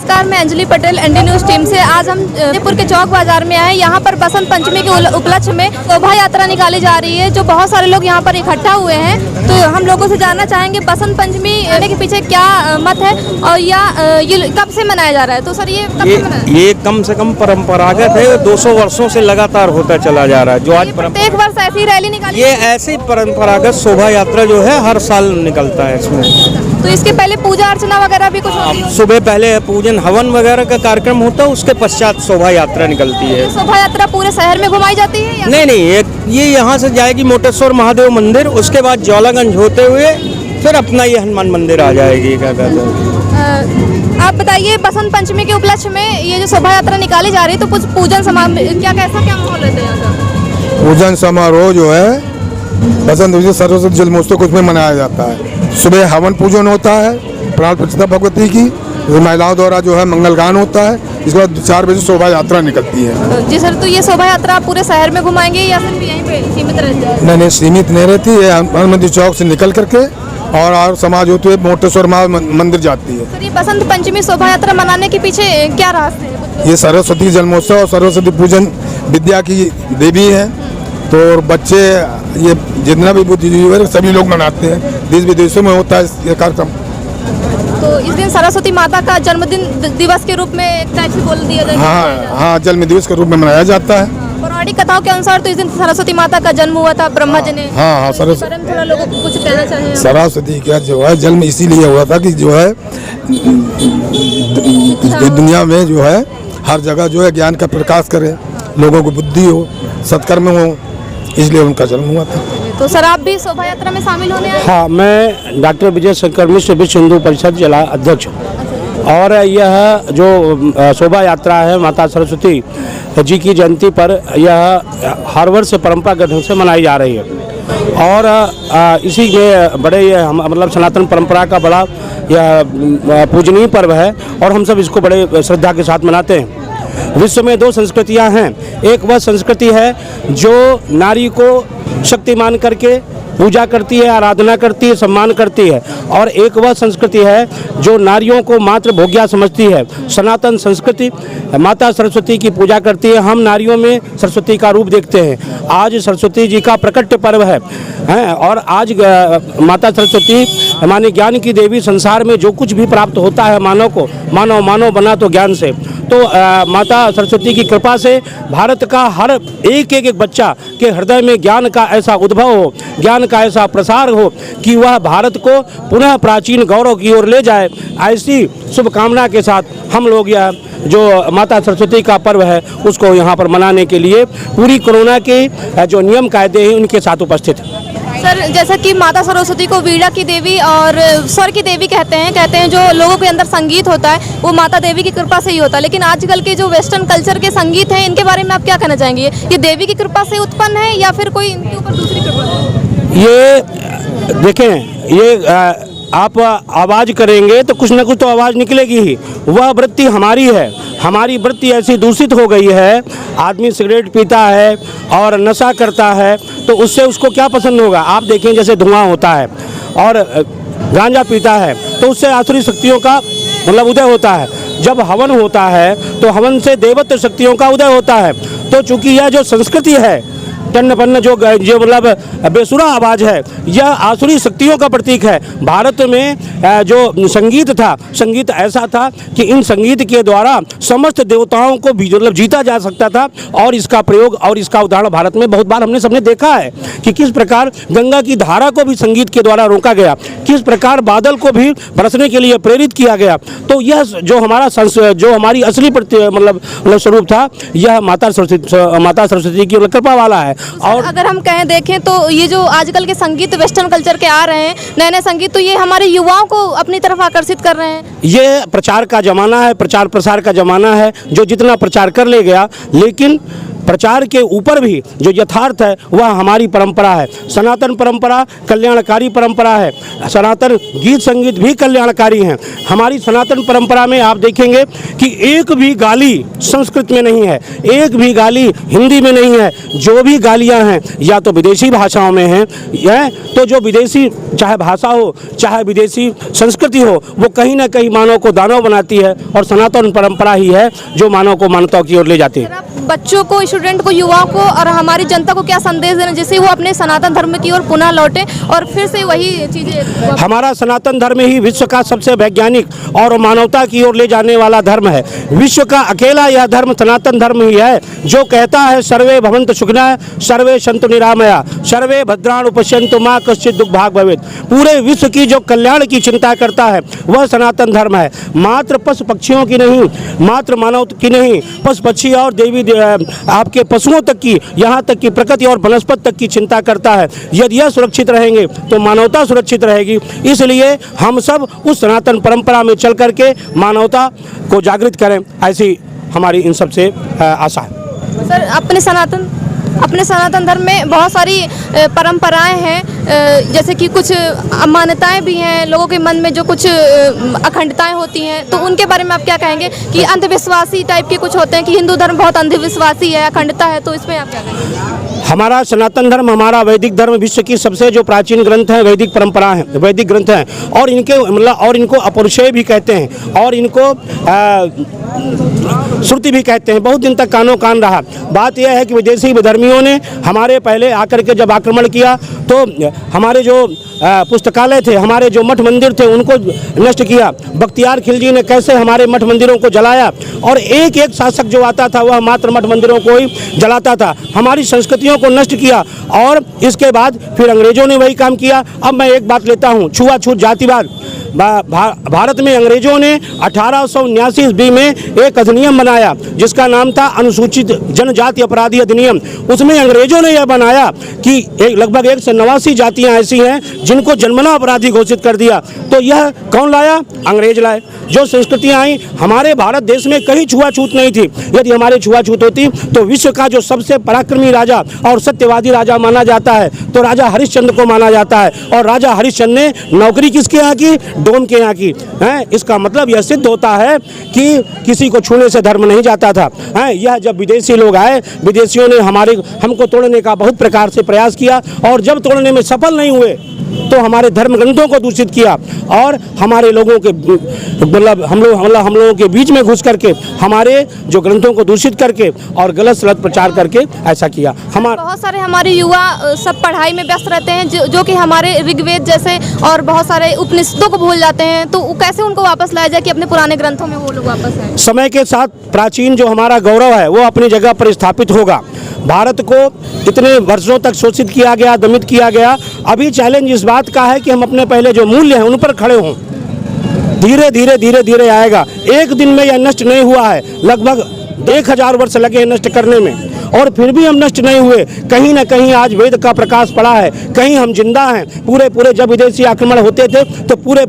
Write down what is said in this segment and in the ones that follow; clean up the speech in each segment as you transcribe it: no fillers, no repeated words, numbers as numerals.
नमस्कार, मैं Anjali Patel ND news team से। आज हम जयपुर के चौक बाजार में आए। यहाँ पर बसंत पंचमी के उपलक्ष्य में शोभा यात्रा निकाली जा रही है, जो बहुत सारे लोग यहाँ पर इकट्ठा हुए हैं। तो हम लोगों से जानना चाहेंगे बसंत पंचमी के पीछे क्या मत है और ये कब से मनाया जा रहा है। तो सर ये कब से मनाया? ये कम से कम परंपरागत है, 200 वर्षों से लगातार होता चला जा रहा है। जो आज एक वर्ष ऐसी रैली निकाली, ये ऐसी परंपरागत शोभा यात्रा जो है हर साल निकलता है इसमें। तो इसके पहले पूजा अर्चना वगैरह भी कुछ होती है? सुबह पहले पूजन हवन वगैरह का कार्यक्रम होता है, उसके पश्चात शोभा यात्रा निकलती है। शोभा यात्रा पूरे शहर में घुमाई जाती है या? नहीं, ये यहाँ से जाएगी मोटेश्वर महादेव मंदिर, उसके बाद ज्वालागंज होते हुए फिर अपना ये हनुमान मंदिर आ जाएगी। क्या कहते हैं, आप बताइए, बसंत पंचमी के उपलक्ष्य में ये जो शोभा यात्रा निकाली जा रही है, तो कुछ पूजन समारोह क्या माहौल रहता है यहाँ का? पूजन समारोह जो है बसंत पंचमी सरस्वती जल महोत्सव कुछ में मनाया जाता है। सुबह हवन पूजन होता है प्राण प्रतिष्ठा भगवती की, महिलाओं द्वारा जो है मंगल गान होता है। इसके बाद 4 बजे शोभा यात्रा निकलती है। जी सर, तो ये शोभा यात्रा पूरे शहर में घुमाएंगे या सिर्फ यहीं पे सीमित रहती है? नहीं, सीमित नहीं रहती है। हनुमान मंदिर चौक से निकल करके और समाज होते हुए मोटेश्वर मंदिर जाती है। सर, ये बसंत पंचमी शोभा यात्रा मनाने के पीछे क्या रास्ते हैं? ये सरस्वती जल महोत्सव और सरस्वती पूजन विद्या की देवी है, तो बच्चे ये जितना भी बुद्धिजीवी है सभी लोग मनाते हैं। देश विदेशों में होता है ये कार्यक्रम। तो इस दिन सरस्वती माता का जन्मदिन दिवस के रूप में एक टाइप से बोल दिया जाता है। हाँ, जन्म दिवस के रूप में मनाया जाता है। पौराणिक कथाओं के अनुसार तो इस दिन सरस्वती माता का जन्म हुआ था ब्रह्मा जी ने। हाँ, सरस्वती थोड़ा लोगों को कुछ कहना चाहिए। सरस्वती का जो है जन्म इसीलिए हुआ था कि जो है दुनिया में जो है हर जगह जो है ज्ञान का प्रकाश करे, लोगों को बुद्धि हो, सत्कर्म हो, इसलिए उनका जन्म हुआ था। तो सर, आप भी शोभा यात्रा में शामिल होने आए? हाँ, मैं डॉक्टर विजय शंकर मिश्र विश्व हिंदू परिषद जिला अध्यक्ष हूँ। और यह जो शोभा यात्रा है माता सरस्वती जी की जयंती पर, यह हर वर्ष परंपरागत ढंग से मनाई जा रही है। और इसी में बड़े मतलब सनातन परंपरा का बड़ा यह पूजनीय पर्व है और हम सब इसको बड़े श्रद्धा के साथ मनाते हैं। विश्व में 2 संस्कृतियां हैं। एक वह संस्कृति है जो नारी को शक्ति मान करके पूजा करती है, आराधना करती है, सम्मान करती है, और एक वह संस्कृति है जो नारियों को मात्र भोग्या समझती है। सनातन संस्कृति माता सरस्वती की पूजा करती है। हम नारियों में सरस्वती का रूप देखते हैं। आज सरस्वती जी का प्रकट पर्व है और आज माता सरस्वती माने ज्ञान की देवी। संसार में जो कुछ भी प्राप्त होता है मानव को, मानव बना तो ज्ञान से। तो माता सरस्वती की कृपा से भारत का हर एक बच्चा के हृदय में ज्ञान का ऐसा उद्भव हो, ज्ञान का ऐसा प्रसार हो कि वह भारत को पुनः प्राचीन गौरव की ओर ले जाए। ऐसी शुभकामना के साथ हम लोग यह जो माता सरस्वती का पर्व है उसको यहाँ पर मनाने के लिए पूरी कोरोना के जो नियम कायदे हैं उनके साथ उपस्थित हैं। सर, जैसा कि माता सरस्वती को वीणा की देवी और स्वर की देवी कहते हैं जो लोगों के अंदर संगीत होता है वो माता देवी की कृपा से ही होता है। लेकिन आजकल के जो वेस्टर्न कल्चर के संगीत हैं, इनके बारे में आप क्या कहना चाहेंगे? ये देवी की कृपा से उत्पन्न है या फिर कोई इनके ऊपर दूसरी कृपा है? ये देखें, ये आप आवाज़ करेंगे तो कुछ ना कुछ तो आवाज़ निकलेगी ही। वह वृत्ति हमारी है। हमारी वृत्ति ऐसी दूषित हो गई है। आदमी सिगरेट पीता है और नशा करता है तो उससे उसको क्या पसंद होगा? आप देखें, जैसे धुआं होता है और गांजा पीता है तो उससे आसुरी शक्तियों का मतलब उदय होता है। जब हवन होता है तो हवन से देवत्व शक्तियों का उदय होता है। तो चूंकि यह जो संस्कृति है टन्न पन्न जो मतलब बेसुरा आवाज़ है, यह आसुरी शक्तियों का प्रतीक है। भारत में जो संगीत था, संगीत ऐसा था कि इन संगीत के द्वारा समस्त देवताओं को भी मतलब जीता जा सकता था। और इसका प्रयोग और इसका उदाहरण भारत में बहुत बार हमने सबने देखा है कि किस प्रकार गंगा की धारा को भी संगीत के द्वारा रोका गया, किस प्रकार बादल को भी बरसने के लिए प्रेरित किया गया। तो यह जो हमारी असली मतलब स्वरूप था, यह माता सरस्वती की कृपा वाला है। और अगर हम कहें देखें तो ये जो आजकल के संगीत वेस्टर्न कल्चर के आ रहे हैं, नए संगीत, तो ये हमारे युवाओं को अपनी तरफ आकर्षित कर रहे हैं। ये प्रचार का जमाना है, प्रचार प्रसार का जमाना है। जो जितना प्रचार कर ले गया, लेकिन प्रचार के ऊपर भी जो यथार्थ है वह हमारी परंपरा है। सनातन परंपरा कल्याणकारी परंपरा है। सनातन गीत संगीत भी कल्याणकारी हैं। हमारी सनातन परंपरा में आप देखेंगे कि एक भी गाली संस्कृत में नहीं है, एक भी गाली हिंदी में नहीं है। जो भी गालियां हैं या तो विदेशी भाषाओं में हैं, या तो जो विदेशी चाहे भाषा हो चाहे विदेशी संस्कृति हो, वो कहीं ना कहीं मानव को दानव बनाती है और सनातन परंपरा ही है जो मानव को मानवता की ओर ले जाती है। बच्चों को, स्टूडेंट को, युवाओं को और हमारी जनता को क्या संदेश देना जिससे वो अपने सनातन धर्म की ओर पुनः लौटे और फिर से वही चीजें? हमारा सनातन धर्म ही विश्व का सबसे वैज्ञानिक और मानवता की ओर ले जाने वाला धर्म है। विश्व का अकेला यह धर्म सनातन धर्म ही है जो कहता है सर्वे भवन्तु सुखिनः सर्वे सन्तु निरामया सर्वे भद्राणि पश्यन्तु मा कश्चित् दुःख भाग् भवेत्। पूरे विश्व की जो कल्याण की चिंता करता है वह सनातन धर्म है। मात्र पशु पक्षियों की नहीं, मात्र मानव की नहीं, पशु पक्षी और देवी आपके पशुओं तक की, यहाँ तक कि प्रकृति और वनस्पति तक की चिंता करता है। यदि यह सुरक्षित रहेंगे तो मानवता सुरक्षित रहेगी। इसलिए हम सब उस सनातन परंपरा में चल करके मानवता को जागृत करें, ऐसी हमारी इन सबसे आशा है। सर, अपने सनातन धर्म में बहुत सारी परंपराएं हैं, जैसे कि कुछ मान्यताएं भी हैं, लोगों के मन में जो कुछ अखंडताएं होती हैं, तो उनके बारे में आप क्या कहेंगे? कि अंधविश्वासी टाइप के कुछ होते हैं कि हिंदू धर्म बहुत अंधविश्वासी है, अखंडता है, तो इसमें आप क्या कहेंगे? हमारा सनातन धर्म, हमारा वैदिक धर्म विश्व की सबसे जो प्राचीन ग्रंथ है, वैदिक परंपरा है, वैदिक ग्रंथ हैं और इनको अपौरुषेय भी कहते हैं और इनको श्रुति भी कहते हैं। बहुत दिन तक कानो कान रहा। बात यह है कि विदेशी विधर्मियों ने हमारे पहले आकर के जब आक्रमण किया तो हमारे जो पुस्तकालय थे, हमारे जो मठ मंदिर थे, उनको नष्ट किया। बख्तियार खिलजी ने कैसे हमारे मठ मंदिरों को जलाया और एक एक शासक जो आता था वह मात्र मठ मंदिरों को ही जलाता था, हमारी संस्कृतियों को नष्ट किया। और इसके बाद फिर अंग्रेजों ने वही काम किया। अब मैं एक बात लेता हूँ, छुआछूत जातिवाद। भारत में अंग्रेजों ने 1879 ईस्वी में एक अधिनियम बनाया जिसका नाम था अनुसूचित जनजाति अपराधी अधिनियम। उसमें अंग्रेजों ने यह बनाया कि लगभग 189 जातियां ऐसी हैं जिनको जन्मना अपराधी घोषित कर दिया। तो यह कौन लाया? अंग्रेज लाए। जो संस्कृतियां आई, हमारे भारत देश में कहीं छुआछूत नहीं थी। यदि हमारे छुआछूत होती तो विश्व का जो सबसे पराक्रमी राजा और सत्यवादी राजा माना जाता है तो राजा हरिश्चंद्र को माना जाता है। और राजा हरिश्चंद्र ने नौकरी किसके यहाँ की? डोम के यहाँ की है। इसका मतलब यह सिद्ध होता है कि किसी को छूने से धर्म नहीं जाता था। यह जब विदेशी लोग आए, विदेशियों ने हमको तोड़ने का बहुत प्रकार से प्रयास किया और जब तोड़ने में सफल नहीं हुए तो हमारे धर्म ग्रंथों को दूषित किया और हमारे लोगों के हम लोगों के बीच में घुस करके हमारे जो ग्रंथों को दूषित करके और गलत सलत प्रचार करके ऐसा किया। बहुत सारे हमारे युवा सब पढ़ाई में व्यस्त रहते हैं जो कि हमारे ऋग्वेद जैसे और बहुत सारे उपनिषदों को भूल जाते हैं, तो कैसे उनको वापस लाया जाए कि अपने पुराने ग्रंथों में वो लोग वापस आए? समय के साथ प्राचीन जो हमारा गौरव है वो अपनी जगह पर स्थापित होगा। भारत को इतने वर्षों तक शोषित किया गया, दमित किया गया। अभी चैलेंज इस बात का है कि हम अपने पहले जो मूल्य हैं उन पर खड़े हों। धीरे धीरे आएगा। एक दिन में यह नष्ट नहीं हुआ है, लगभग 1000 वर्ष लगे हैं नष्ट करने में और फिर भी हम नष्ट नहीं हुए। कहीं ना कहीं आज वेद का प्रकाश पड़ा है, कहीं हम जिंदा हैं। पूरे जब विदेशी आक्रमण होते थे तो पूरे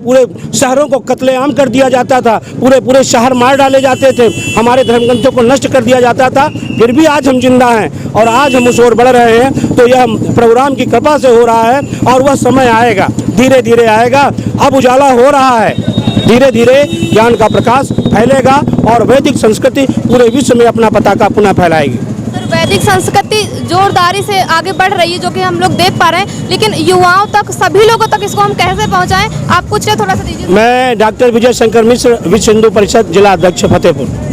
शहरों को कत्लेआम कर दिया जाता था, पूरे शहर मार डाले जाते थे, हमारे धर्म ग्रंथों को नष्ट कर दिया जाता था। फिर भी आज हम जिंदा हैं और आज हम उस ओर बढ़ रहे हैं। तो यह प्रोग्राम की कृपा से हो रहा है और वह समय आएगा, धीरे आएगा। अब उजाला हो रहा है, धीरे ज्ञान का प्रकाश फैलेगा और वैदिक संस्कृति पूरे विश्व में अपना पताका पुनः फैलाएगी। सर, वैदिक संस्कृति जोरदारी से आगे बढ़ रही है जो कि हम लोग देख पा रहे हैं, लेकिन युवाओं तक, सभी लोगों तक इसको हम कैसे पहुंचाएं? आप कुछ थोड़ा सा दीजिए। मैं डॉक्टर विजय शंकर मिश्र, विश्व हिंदू परिषद जिला अध्यक्ष फतेहपुर।